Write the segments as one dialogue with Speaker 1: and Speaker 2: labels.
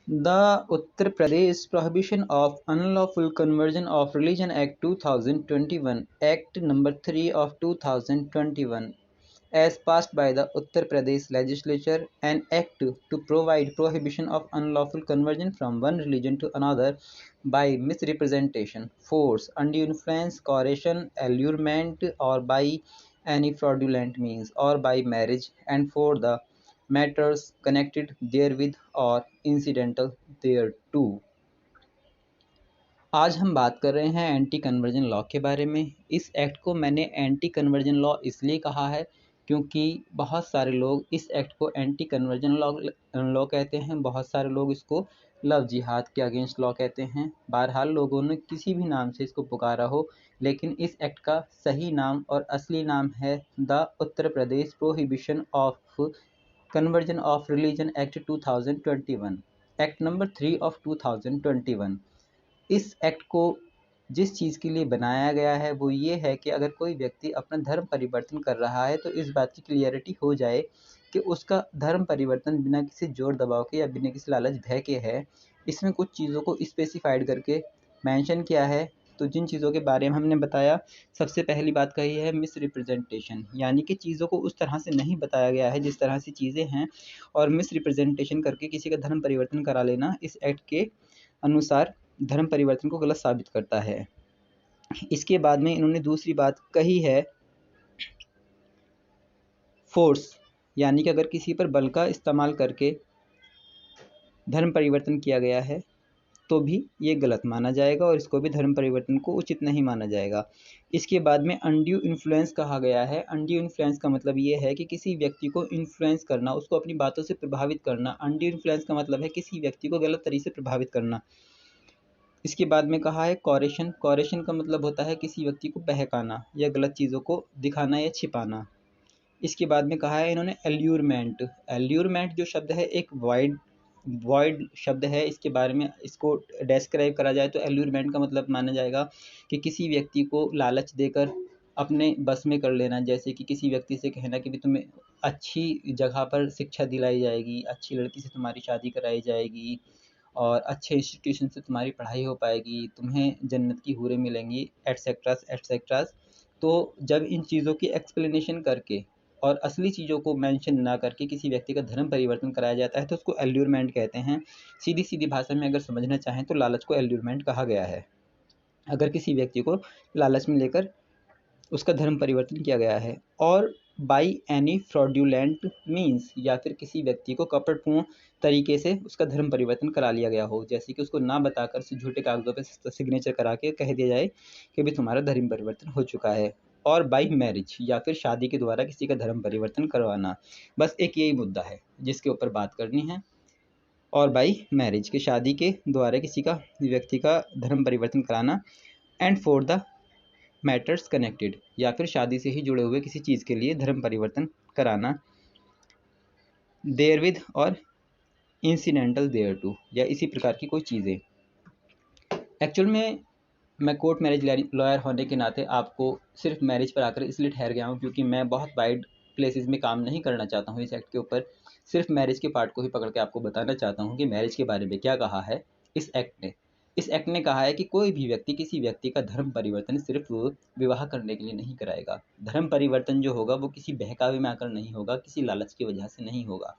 Speaker 1: The Uttar Pradesh Prohibition of Unlawful Conversion of Religion Act 2021, Act number 3 of 2021, as passed by the Uttar Pradesh legislature, an act to provide prohibition of unlawful conversion from one religion to another by misrepresentation, force, undue influence, coercion, allurement, or by any fraudulent means, or by marriage, and for the matters connected therewith or incidental thereto। आज हम बात कर रहे हैं anti conversion law के बारे में। इस एक्ट को मैंने एंटी कन्वर्जन लॉ इसलिए कहा है क्योंकि बहुत सारे लोग इस एक्ट को एंटी कन्वर्जन लॉ कहते हैं, बहुत सारे लोग इसको लव जिहाद के अगेंस्ट लॉ कहते हैं। बहरहाल लोगों ने किसी भी नाम से इसको पुकारा हो, लेकिन इस एक्ट का सही नाम और असली नाम है the Uttar Pradesh prohibition of conversion of religion act 2021, act number 3 of 2021। इस एक्ट को जिस चीज़ के लिए बनाया गया है वो ये है कि अगर कोई व्यक्ति अपना धर्म परिवर्तन कर रहा है तो इस बात की क्लियरिटी हो जाए कि उसका धर्म परिवर्तन बिना किसी जोर दबाव के या बिना किसी लालच भय के है। इसमें कुछ चीज़ों को स्पेसिफाइड करके मेंशन किया है। तो जिन चीज़ों के बारे में हमने बताया, सबसे पहली बात कही है मिस रिप्रेजेंटेशन, यानी कि चीज़ों को उस तरह से नहीं बताया गया है जिस तरह से चीज़ें हैं, और मिस रिप्रेजेंटेशन करके किसी का धर्म परिवर्तन करा लेना इस एक्ट के अनुसार धर्म परिवर्तन को गलत साबित करता है। इसके बाद में इन्होंने दूसरी बात कही है फोर्स, यानी कि अगर किसी पर बल का इस्तेमाल करके धर्म परिवर्तन किया गया है तो भी ये गलत माना जाएगा और इसको भी धर्म परिवर्तन को उचित नहीं माना जाएगा। इसके बाद में अनड्यू इन्फ्लुएंस कहा गया है। अनड्यू इन्फ्लुएंस का मतलब ये है कि किसी व्यक्ति को इन्फ्लुएंस करना, उसको अपनी बातों से प्रभावित करना। अनड्यू इन्फ्लुएंस का मतलब है किसी व्यक्ति को गलत तरीके से प्रभावित करना। इसके बाद में कहा है कॉरेशन। कॉरेशन का मतलब होता है किसी व्यक्ति को बहकाना या गलत चीज़ों को दिखाना या छिपाना। इसके बाद में कहा है इन्होंने एल्यूरमेंट। एल्यूरमेंट जो शब्द है एक वॉइड शब्द है। इसके बारे में इसको डिस्क्राइब करा जाए तो एल्यूरमेंट का मतलब माना जाएगा कि किसी व्यक्ति को लालच देकर अपने बस में कर लेना। जैसे कि किसी व्यक्ति से कहना कि भी तुम्हें अच्छी जगह पर शिक्षा दिलाई जाएगी, अच्छी लड़की से तुम्हारी शादी कराई जाएगी और अच्छे इंस्टीट्यूशन से तुम्हारी पढ़ाई हो पाएगी, तुम्हें जन्नत की हूरें मिलेंगी, एटसेट्रास एटसेट्रास। तो जब इन चीज़ों की एक्सप्लेनेशन करके और असली चीज़ों को मेंशन ना करके किसी व्यक्ति का धर्म परिवर्तन कराया जाता है तो उसको एल्यूरमेंट कहते हैं। सीधी सीधी भाषा में अगर समझना चाहें तो लालच को एल्यूरमेंट कहा गया है। अगर किसी व्यक्ति को लालच में लेकर उसका धर्म परिवर्तन किया गया है। और बाई एनी फ्रॉड्यूलेंट मीन्स, या फिर किसी व्यक्ति को कपटपूर्ण तरीके से उसका धर्म परिवर्तन करा लिया गया हो, जैसे कि उसको ना बताकर झूठे कागजों पे सिग्नेचर करा के कह दिया जाए कि भी तुम्हारा धर्म परिवर्तन हो चुका है। और बाई मैरिज, या फिर शादी के द्वारा किसी का धर्म परिवर्तन करवाना। बस एक यही मुद्दा है जिसके ऊपर बात करनी है। और बाई मैरिज के शादी के द्वारा किसी का व्यक्ति का धर्म परिवर्तन कराना। And for the matters connected, या फिर शादी से ही जुड़े हुए किसी चीज़ के लिए धर्म परिवर्तन कराना। देयरविद और इंसिडेंटल देयर टू, या इसी प्रकार की कोई चीज़ें। एक्चुअल में मैं कोर्ट मैरिज लॉयर होने के नाते आपको सिर्फ मैरिज पर आकर इसलिए ठहर गया हूँ क्योंकि मैं बहुत वाइड प्लेसेस में काम नहीं करना चाहता हूँ इस एक्ट के ऊपर। सिर्फ मैरिज के पार्ट को ही पकड़ के आपको बताना चाहता हूँ कि मैरिज के बारे में क्या कहा है इस एक्ट ने। इस एक्ट ने कहा है कि कोई भी व्यक्ति किसी व्यक्ति का धर्म परिवर्तन सिर्फ विवाह करने के लिए नहीं कराएगा। धर्म परिवर्तन जो होगा वो किसी बहकावे में आकर नहीं होगा, किसी लालच की वजह से नहीं होगा।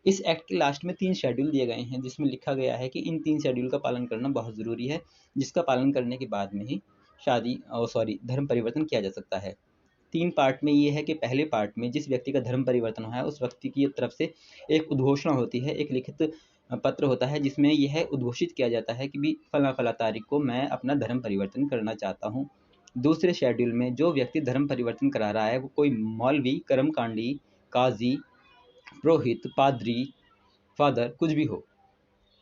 Speaker 1: इस एक्ट के लास्ट में 3 शेड्यूल दिए गए हैं जिसमें लिखा गया है कि इन 3 शेड्यूल का पालन करना बहुत ज़रूरी है, जिसका पालन करने के बाद में ही धर्म परिवर्तन किया जा सकता है। 3 पार्ट में ये है कि पहले पार्ट में जिस व्यक्ति का धर्म परिवर्तन हुआ है उस व्यक्ति की तरफ से एक उद्घोषणा होती है, एक लिखित पत्र होता है जिसमें यह उद्घोषित किया जाता है कि भी फला तारीख को मैं अपना धर्म परिवर्तन करना चाहता हूँ। दूसरे शेड्यूल में जो व्यक्ति धर्म परिवर्तन करा रहा है वो कोई मौलवी, कर्मकांडी, काजी, पुरोहित, पादरी, फादर, कुछ भी हो,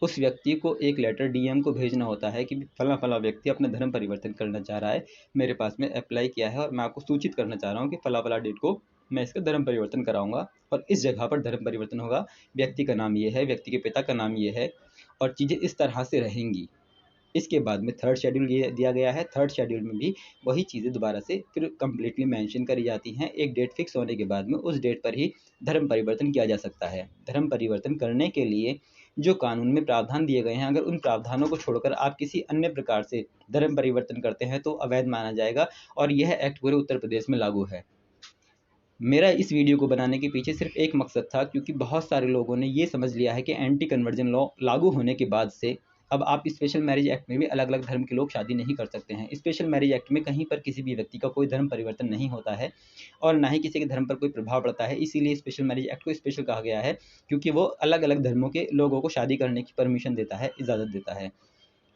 Speaker 1: उस व्यक्ति को एक लेटर डीएम को भेजना होता है कि फला व्यक्ति अपना धर्म परिवर्तन करना चाह रहा है, मेरे पास में अप्लाई किया है और मैं आपको सूचित करना चाह रहा हूँ कि फला डेट को मैं इसका धर्म परिवर्तन कराऊंगा और इस जगह पर धर्म परिवर्तन होगा। व्यक्ति का नाम ये है, व्यक्ति के पिता का नाम ये है और चीज़ें इस तरह से रहेंगी। इसके बाद में थर्ड शेड्यूल ये दिया गया है। थर्ड शेड्यूल में भी वही चीज़ें दोबारा से फिर कम्प्लीटली मेंशन करी जाती हैं। एक डेट फिक्स होने के बाद में उस डेट पर ही धर्म परिवर्तन किया जा सकता है। धर्म परिवर्तन करने के लिए जो कानून में प्रावधान दिए गए हैं, अगर उन प्रावधानों को छोड़कर आप किसी अन्य प्रकार से धर्म परिवर्तन करते हैं तो अवैध माना जाएगा और यह एक्ट पूरे उत्तर प्रदेश में लागू है। मेरा इस वीडियो को बनाने के पीछे सिर्फ एक मकसद था, क्योंकि बहुत सारे लोगों ने ये समझ लिया है कि एंटी कन्वर्जन लॉ लागू होने के बाद से अब आप स्पेशल मैरिज एक्ट में भी अलग अलग धर्म के लोग शादी नहीं कर सकते हैं। स्पेशल मैरिज एक्ट में कहीं पर किसी भी व्यक्ति का कोई धर्म परिवर्तन नहीं होता है और ना ही किसी के धर्म पर कोई प्रभाव पड़ता है। इसीलिए स्पेशल मैरिज एक्ट को स्पेशल कहा गया है, क्योंकि वो अलग अलग धर्मों के लोगों को शादी करने की परमिशन देता है, इजाज़त देता है।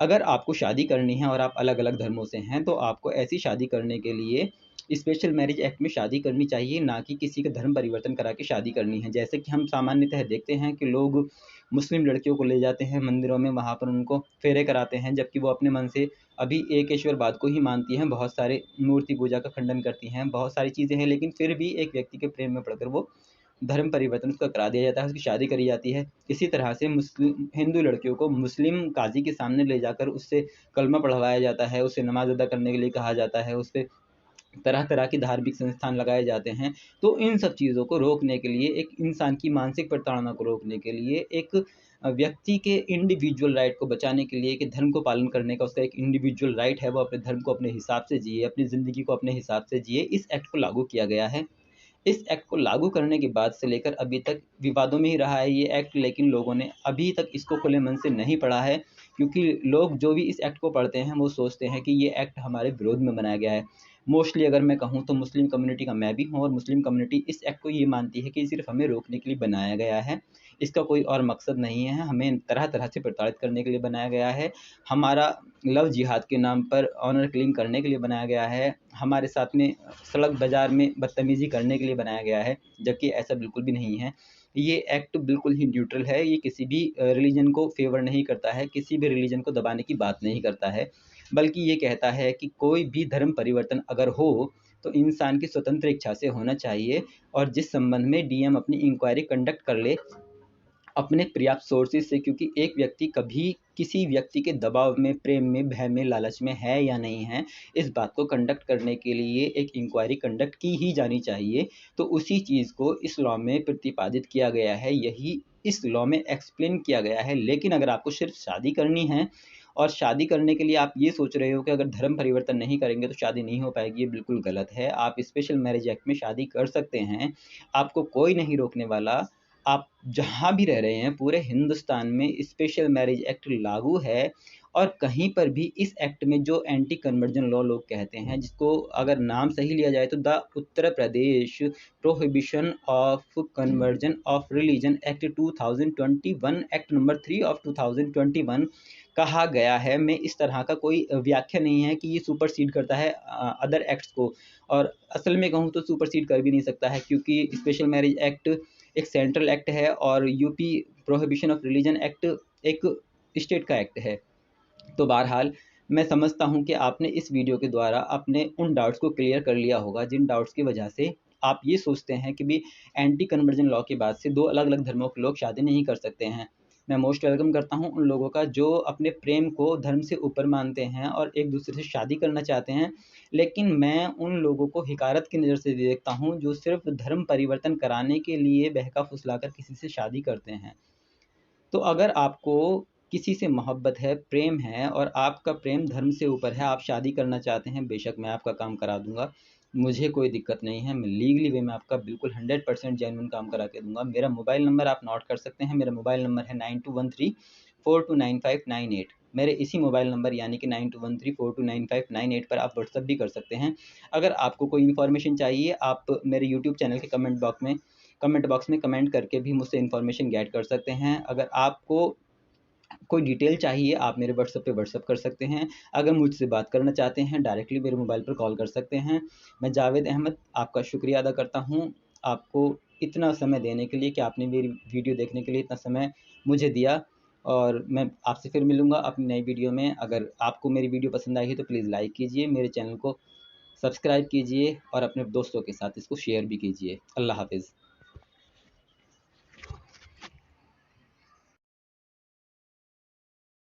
Speaker 1: अगर आपको शादी करनी है और आप अलग अलग धर्मों से हैं तो आपको ऐसी शादी करने के लिए स्पेशल मैरिज एक्ट में शादी करनी चाहिए, ना कि किसी का धर्म परिवर्तन करा के शादी करनी है। जैसे कि हम सामान्यतः देखते हैं कि लोग मुस्लिम लड़कियों को ले जाते हैं मंदिरों में, वहाँ पर उनको फेरे कराते हैं, जबकि वो अपने मन से अभी एक ईश्वरवाद को ही मानती हैं, बहुत सारे मूर्ति पूजा का खंडन करती हैं, बहुत सारी चीज़ें हैं, लेकिन फिर भी एक व्यक्ति के प्रेम में पड़कर वो धर्म परिवर्तन उसका करा दिया जाता है, उसकी शादी करी जाती है। इसी तरह से मुस्लिम हिंदू लड़कियों को मुस्लिम काजी के सामने ले जाकर उससे कलमा पढ़वाया जाता है, उसे नमाज़ अदा करने के लिए कहा जाता है, उस पे तरह-तरह के धार्मिक संस्थान लगाए जाते हैं। तो इन सब चीज़ों को रोकने के लिए, एक इंसान की मानसिक प्रताड़ना को रोकने के लिए, एक व्यक्ति के इंडिविजुअल राइट को बचाने के लिए कि धर्म को पालन करने का उसका एक इंडिविजुअल राइट है, वो अपने धर्म को अपने हिसाब से जिए, अपनी ज़िंदगी को अपने हिसाब से जिए, इस एक्ट को लागू किया गया है। इस एक्ट को लागू करने के बाद से लेकर अभी तक विवादों में ही रहा है ये एक्ट, लेकिन लोगों ने अभी तक इसको खुले मन से नहीं पढ़ा है, क्योंकि लोग जो भी इस एक्ट को पढ़ते हैं वो सोचते हैं कि ये एक्ट हमारे विरोध में बनाया गया है। मोस्टली अगर मैं कहूँ तो मुस्लिम कम्युनिटी का मैं भी हूँ, और मुस्लिम कम्युनिटी इस एक्ट को ये मानती है कि सिर्फ हमें रोकने के लिए बनाया गया है, इसका कोई और मकसद नहीं है, हमें तरह तरह से प्रताड़ित करने के लिए बनाया गया है, हमारा लव जिहाद के नाम पर ऑनर किलिंग करने के लिए बनाया गया है, हमारे साथ में सड़क बाज़ार में बदतमीज़ी करने के लिए बनाया गया है, जबकि ऐसा बिल्कुल भी नहीं है। ये एक्ट बिल्कुल ही न्यूट्रल है, ये किसी भी रिलीजन को फ़ेवर नहीं करता है, किसी भी रिलीजन को दबाने की बात नहीं करता है, बल्कि ये कहता है कि कोई भी धर्म परिवर्तन अगर हो, तो इंसान की स्वतंत्र इच्छा से होना चाहिए, और जिस संबंध में डीएम अपनी इंक्वायरी कंडक्ट कर ले अपने पर्याप्त सोर्सेज से, क्योंकि एक व्यक्ति कभी किसी व्यक्ति के दबाव में, प्रेम में, भय में, लालच में है या नहीं है, इस बात को कंडक्ट करने के लिए एक इंक्वायरी कंडक्ट की ही जानी चाहिए। तो उसी चीज़ को इस लॉ में प्रतिपादित किया गया है, यही इस लॉ में एक्सप्लेन किया गया है। लेकिन अगर आपको सिर्फ शादी करनी है और शादी करने के लिए आप ये सोच रहे हो कि अगर धर्म परिवर्तन नहीं करेंगे तो शादी नहीं हो पाएगी, ये बिल्कुल गलत है। आप स्पेशल मैरिज एक्ट में शादी कर सकते हैं, आपको कोई नहीं रोकने वाला। आप जहाँ भी रह रहे हैं पूरे हिंदुस्तान में स्पेशल मैरिज एक्ट लागू है, और कहीं पर भी इस एक्ट में जो एंटी कन्वर्जन लॉ लोग कहते हैं, जिसको अगर नाम सही लिया जाए तो the Uttar Pradesh prohibition of conversion of religion act 2021 act number 3 of 2021 कहा गया है। में इस तरह का कोई व्याख्या नहीं है कि ये सुपरसीड करता है अदर एक्ट्स को, और असल में कहूँ तो सुपरसीड कर भी नहीं सकता है, क्योंकि स्पेशल मैरिज एक्ट एक सेंट्रल एक्ट है और UP prohibition of religion act एक स्टेट का एक्ट है। तो बहरहाल मैं समझता हूँ कि आपने इस वीडियो के द्वारा अपने उन डाउट्स को क्लियर कर लिया होगा, जिन डाउट्स की वजह से आप ये सोचते हैं कि भी एंटी कन्वर्जन लॉ के बाद से दो अलग अलग धर्मों के लोग शादी नहीं कर सकते हैं। मैं मोस्ट वेलकम करता हूँ उन लोगों का जो अपने प्रेम को धर्म से ऊपर मानते हैं और एक दूसरे से शादी करना चाहते हैं, लेकिन मैं उन लोगों को हिकारत की नज़र से देखता हूँ जो सिर्फ धर्म परिवर्तन कराने के लिए बहका फुसलाकर किसी से शादी करते हैं। तो अगर आपको किसी से मोहब्बत है, प्रेम है, और आपका प्रेम धर्म से ऊपर है, आप शादी करना चाहते हैं, बेशक मैं आपका काम करा दूँगा, मुझे कोई दिक्कत नहीं है। मैं लीगली वे में आपका बिल्कुल 100% जेन्युइन काम करा के दूँगा। मेरा मोबाइल नंबर आप नोट कर सकते हैं, मेरा मोबाइल नंबर है 9213429598। मेरे इसी मोबाइल नंबर यानी कि 9213429598 पर आप व्हाट्सएप भी कर सकते हैं। अगर आपको कोई इन्फॉर्मेशन चाहिए, आप मेरे यूट्यूब चैनल के कमेंट बॉक्स में कमेंट करके भी मुझसे इन्फॉर्मेशन गेट कर सकते हैं। अगर आपको कोई डिटेल चाहिए आप मेरे व्हाट्सएप पे व्हाट्सएप कर सकते हैं। अगर मुझसे बात करना चाहते हैं डायरेक्टली मेरे मोबाइल पर कॉल कर सकते हैं। मैं जावेद अहमद आपका शुक्रिया अदा करता हूँ, आपको इतना समय देने के लिए कि आपने मेरी वीडियो देखने के लिए इतना समय मुझे दिया, और मैं आपसे फिर मिलूँगा अपनी नई वीडियो में। अगर आपको मेरी वीडियो पसंद आई है तो प्लीज़ लाइक कीजिए, मेरे चैनल को सब्सक्राइब कीजिए और अपने दोस्तों के साथ इसको शेयर भी कीजिए। अल्लाह हाफ़िज़।